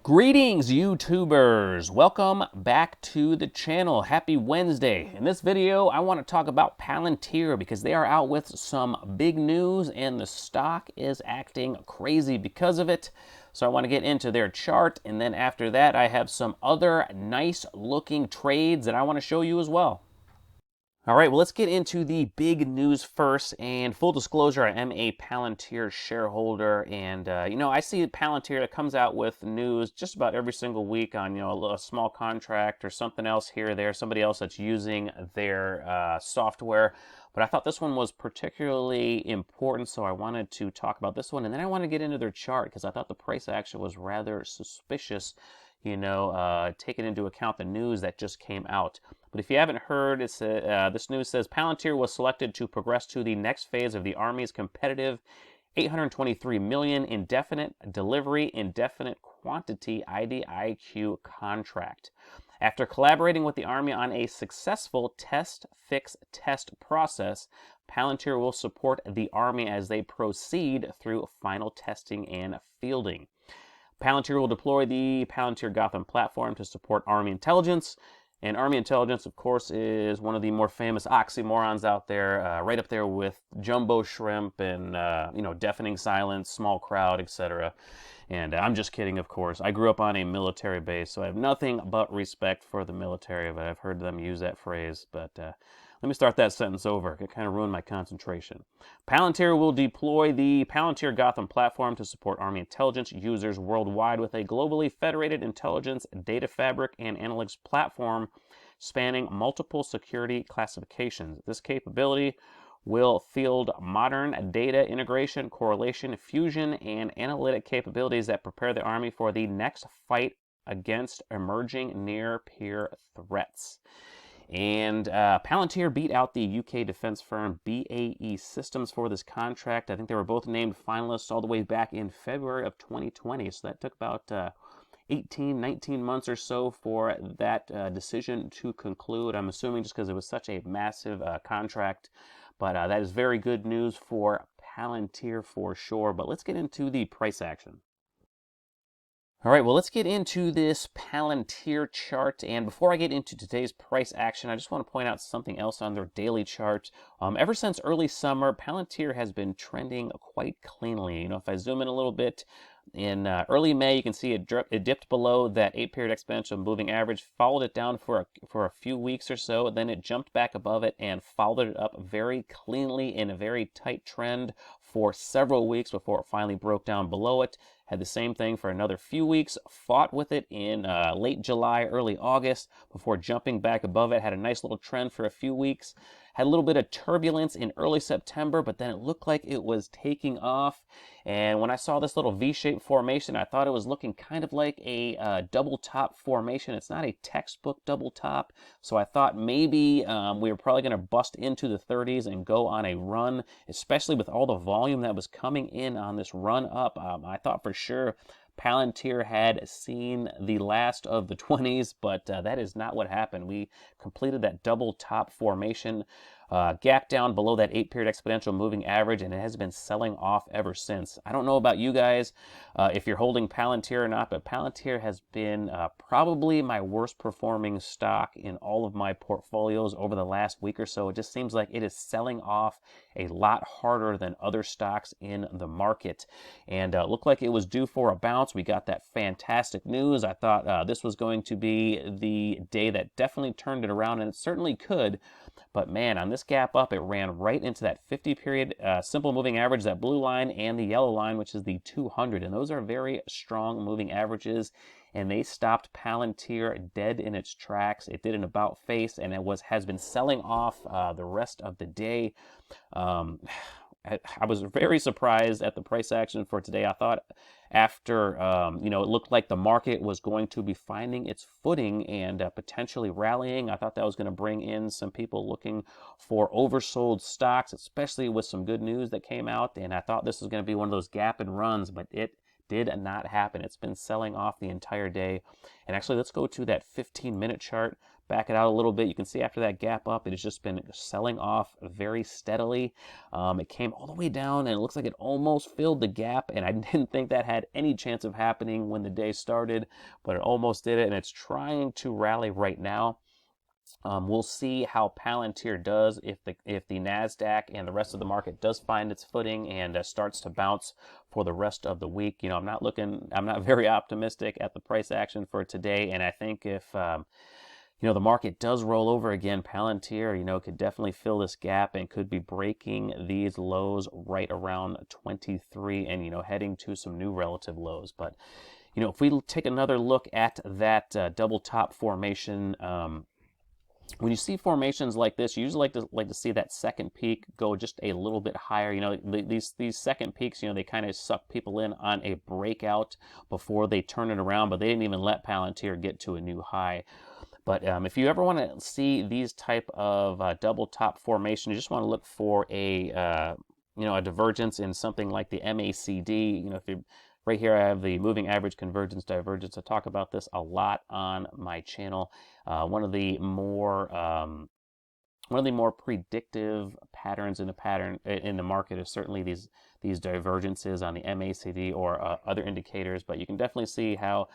Greetings, YouTubers! Welcome back to the channel. Happy Wednesday. In this video, I want to talk about Palantir because they are out with some big news and the stock is acting crazy because of it. So I want to get into their chart, and then after that, I have some other nice looking trades that I want to show you as well. All right, well, let's get into the big news first. And full disclosure, I am a Palantir shareholder. And, I see Palantir that comes out with news just about every single week on, a small contract or something else here or there, somebody else that's using their software. But I thought this one was particularly important, so I wanted to talk about this one. And then I want to get into their chart because I thought the price action was rather suspicious, taking into account the news that just came out. But if you haven't heard, this news says Palantir was selected to progress to the next phase of the Army's competitive $823 million indefinite delivery, indefinite quantity IDIQ contract. After collaborating with the Army on a successful test, fix, test process, Palantir will support the Army as they proceed through final testing and fielding. Palantir will deploy the Palantir Gotham platform to support Army intelligence. And Army intelligence, of course, is one of the more famous oxymorons out there, right up there with jumbo shrimp and, deafening silence, small crowd, etc. And I'm just kidding, of course. I grew up on a military base, so I have nothing but respect for the military, but I've heard them use that phrase. But let me start that sentence over. It kind of ruined my concentration. Palantir will deploy the Palantir Gotham platform to support Army intelligence users worldwide with a globally federated intelligence data fabric and analytics platform spanning multiple security classifications. This capability will field modern data integration, correlation, fusion, and analytic capabilities that prepare the Army for the next fight against emerging near-peer threats. And Palantir beat out the UK defense firm BAE Systems for this contract. I think they were both named finalists all the way back in February of 2020. So that took about 19 months or so for that decision to conclude. I'm assuming just because it was such a massive contract. But that is very good news for Palantir for sure. But let's get into the price action. All right, well, let's get into this Palantir chart. And before I get into today's price action, I just want to point out something else on their daily chart. Ever since early summer, Palantir has been trending quite cleanly. If I zoom in a little bit, in early May, you can see it dipped below that 8-period exponential moving average, followed it down for a few weeks or so, then it jumped back above it and followed it up very cleanly in a very tight trend for several weeks before it finally broke down below it. Had the same thing for another few weeks, fought with it in late July, early August, before jumping back above it. Had a nice little trend for a few weeks. Had a little bit of turbulence in early September, but then it looked like it was taking off. And when I saw this little V-shaped formation, I thought it was looking kind of like a double top formation. It's not a textbook double top, so I thought maybe we were probably going to bust into the 30s and go on a run, especially with all the volume that was coming in on this run up. I thought for sure Palantir had seen the last of the 20s, but that is not what happened. We completed that double top formation, gap down below that 8-period exponential moving average, and it has been selling off ever since. I don't know about you guys if you're holding Palantir or not, but Palantir has been probably my worst performing stock in all of my portfolios over the last week or so. It just seems like it is selling off a lot harder than other stocks in the market, and looked like it was due for a bounce. We got that fantastic news. I thought this was going to be the day that definitely turned it around, and it certainly could. But man, on this gap up, it ran right into that 50-period simple moving average, that blue line, and the yellow line, which is the 200. And those are very strong moving averages. And they stopped Palantir dead in its tracks. It did an about face, and has been selling off the rest of the day. I was very surprised at the price action for today. I thought after, it looked like the market was going to be finding its footing and potentially rallying. I thought that was going to bring in some people looking for oversold stocks, especially with some good news that came out. And I thought this was going to be one of those gap and runs, but it did not happen. It's been selling off the entire day. And actually, let's go to that 15-minute chart. back it out a little bit, you can see after that gap up, it has just been selling off very steadily. It came all the way down, and it looks like it almost filled the gap, and I didn't think that had any chance of happening when the day started, but it almost did it, and it's trying to rally right now. We'll see how Palantir does if the NASDAQ and the rest of the market does find its footing and starts to bounce for the rest of the week. You know, I'm not very optimistic at the price action for today, and I think if you know, the market does roll over again, Palantir, you know, could definitely fill this gap and could be breaking these lows right around 23 and, you know, heading to some new relative lows. But, you know, if we take another look at that double top formation, when you see formations like this, you usually like to see that second peak go just a little bit higher. You know, these second peaks, you know, they kind of suck people in on a breakout before they turn it around, but they didn't even let Palantir get to a new high. But if you ever want to see these type of double top formation, you just want to look for a you know, a divergence in something like the MACD. You know, if you right here, I have the moving average convergence divergence. I talk about this a lot on my channel. One of the more predictive patterns in the market is certainly these divergences on the MACD or other indicators. But you can definitely see how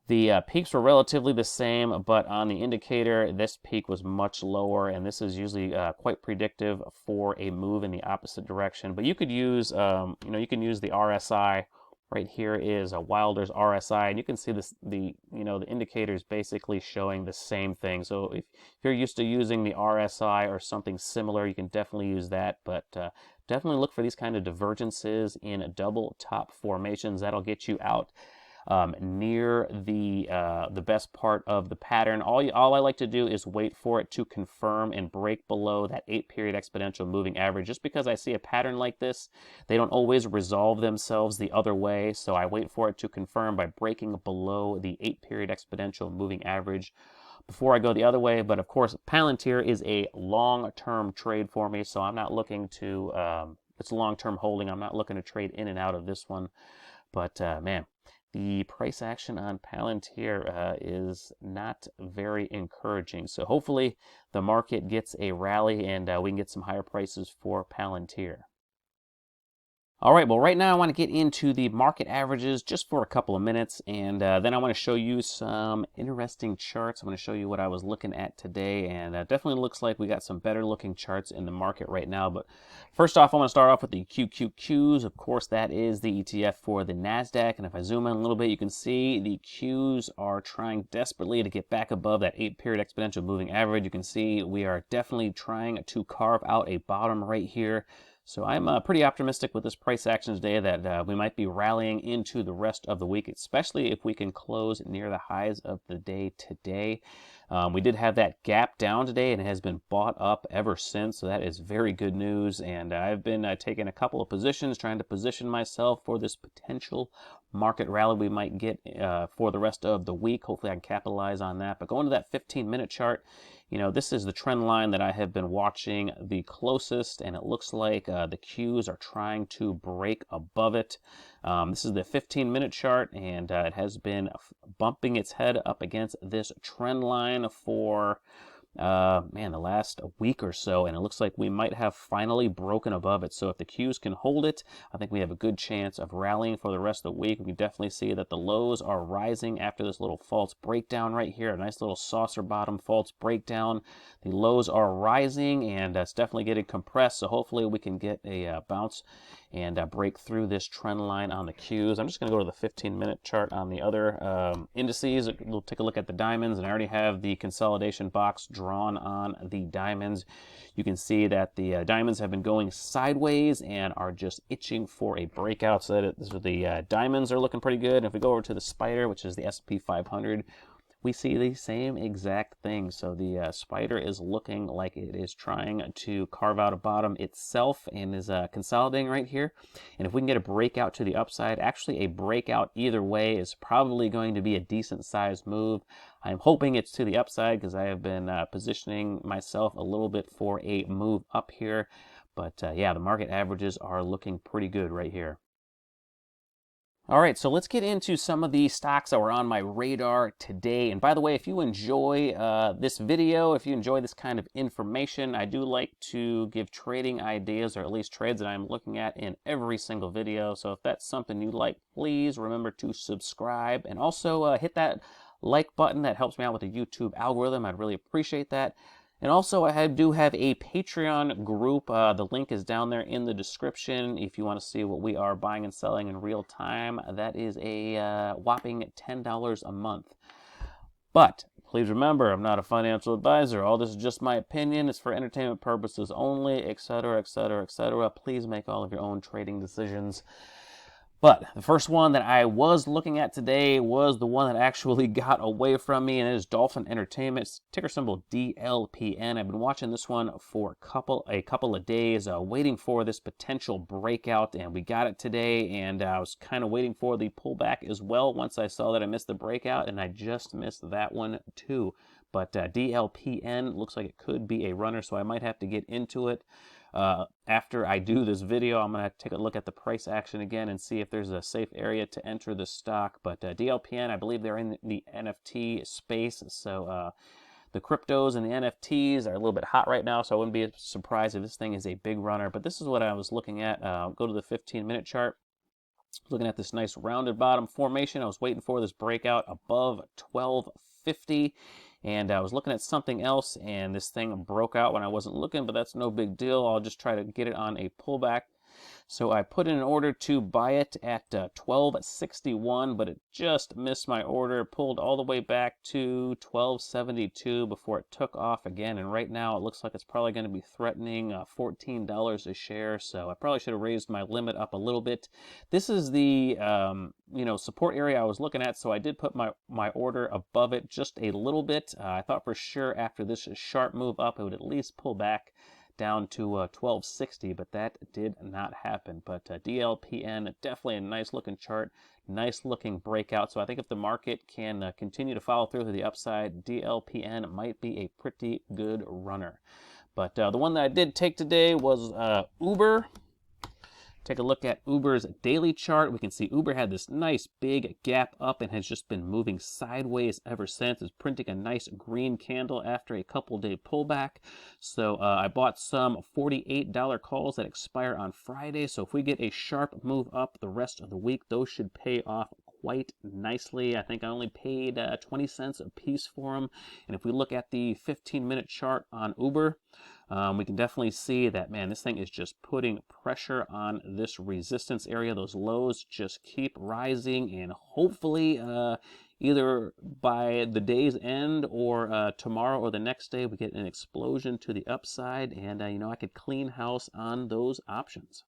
the peaks were relatively the same, but on the indicator, this peak was much lower, and this is usually quite predictive for a move in the opposite direction. But you could use, you know, you can use the RSI. Right here is a Wilder's RSI, and you can see this, you know, the indicators basically showing the same thing. So if you're used to using the RSI or something similar, you can definitely use that. But definitely look for these kind of divergences in double top formations. That'll get you out near the best part of the pattern. All I like to do is wait for it to confirm and break below that 8-period exponential moving average. Just because I see a pattern like this, they don't always resolve themselves the other way. So I wait for it to confirm by breaking below the 8-period exponential moving average before I go the other way. But of course, Palantir is a long-term trade for me, so I'm not looking to, it's a long-term holding. I'm not looking to trade in and out of this one. But man, the price action on Palantir is not very encouraging. So hopefully the market gets a rally and we can get some higher prices for Palantir. All right, well, right now I want to get into the market averages just for a couple of minutes, and then I want to show you some interesting charts. I'm going to show you what I was looking at today, and definitely looks like we got some better looking charts in the market right now. But first off, I want to start off with the QQQs. Of course, that is the ETF for the NASDAQ, and if I zoom in a little bit, you can see the Qs are trying desperately to get back above that 8-period exponential moving average. You can see we are definitely trying to carve out a bottom right here. So I'm pretty optimistic with this price action today that we might be rallying into the rest of the week, especially if we can close near the highs of the day today. We did have that gap down today, and it has been bought up ever since, so that is very good news. And I've been taking a couple of positions, trying to position myself for this potential market rally we might get for the rest of the week. Hopefully I can capitalize on that. But going to that 15-minute chart, you know, this is the trend line that I have been watching the closest, and it looks like the Qs are trying to break above it. This is the 15-minute chart, and it has been bumping its head up against this trend line for man, the last week or so, and it looks like we might have finally broken above it. So if the Qs can hold it, I think we have a good chance of rallying for the rest of the week. We can definitely see that the lows are rising after this little false breakdown right here, a nice little saucer bottom false breakdown. The lows are rising, and it's definitely getting compressed, so hopefully we can get a bounce and break through this trend line on the Qs. I'm just going to go to the 15-minute chart on the other indices. We'll take a look at the diamonds, and I already have the consolidation box drawn on the diamonds. You can see that the diamonds have been going sideways and are just itching for a breakout. So that the diamonds are looking pretty good. And if we go over to the spider, which is the S&P 500, we see the same exact thing. So the spider is looking like it is trying to carve out a bottom itself and is consolidating right here. And if we can get a breakout to the upside, actually a breakout either way is probably going to be a decent sized move. I'm hoping it's to the upside because I have been positioning myself a little bit for a move up here. But yeah, the market averages are looking pretty good right here. All right, so let's get into some of the stocks that were on my radar today. And by the way, if you enjoy this video, if you enjoy this kind of information, I do like to give trading ideas, or at least trades that I'm looking at in every single video. So if that's something you like, please remember to subscribe and also hit that like button. That helps me out with the YouTube algorithm. I'd really appreciate that. And also, I do have a Patreon group. The link is down there in the description if you want to see what we are buying and selling in real time. That is a whopping $10 a month. But please remember, I'm not a financial advisor. All this is just my opinion. It's for entertainment purposes only, etc., etc., etc. Please make all of your own trading decisions. But the first one that I was looking at today was the one that actually got away from me, and it is Dolphin Entertainment, ticker symbol DLPN. I've been watching this one for a couple of days, waiting for this potential breakout, and we got it today, and I was kind of waiting for the pullback as well once I saw that I missed the breakout, and I just missed that one too. But DLPN looks like it could be a runner, so I might have to get into it. After I do this video, I'm going to take a look at the price action again and see if there's a safe area to enter the stock. But DLPN, I believe they're in the NFT space, so the cryptos and the NFTs are a little bit hot right now, so I wouldn't be surprised if this thing is a big runner. But this is what I was looking at. Go to the 15-minute chart. Looking at this nice rounded bottom formation. I was waiting for this breakout above 1250. And I was looking at something else, and this thing broke out when I wasn't looking, but that's no big deal. I'll just try to get it on a pullback. So I put in an order to buy it at 1261, but it just missed my order. Pulled all the way back to 1272 before it took off again. And right now it looks like it's probably going to be threatening $14 a share. So I probably should have raised my limit up a little bit. This is the support area I was looking at, so I did put my order above it just a little bit. I thought for sure after this sharp move up, it would at least pull back down to 1260, but that did not happen. But DLPN, definitely a nice looking chart, nice looking breakout. So I think if the market can continue to follow through to the upside, DLPN might be a pretty good runner. But the one that I did take today was Uber. Take a look at Uber's daily chart. We can see Uber had this nice big gap up and has just been moving sideways ever since. It's printing a nice green candle after a couple-day pullback. So I bought some $48 calls that expire on Friday. So if we get a sharp move up the rest of the week, those should pay off quite nicely. I think I only paid 20 cents a piece for them. And if we look at the 15-minute chart on Uber, we can definitely see that, man, this thing is just putting pressure on this resistance area. Those lows just keep rising, and hopefully either by the day's end or tomorrow or the next day, we get an explosion to the upside, and I could clean house on those options.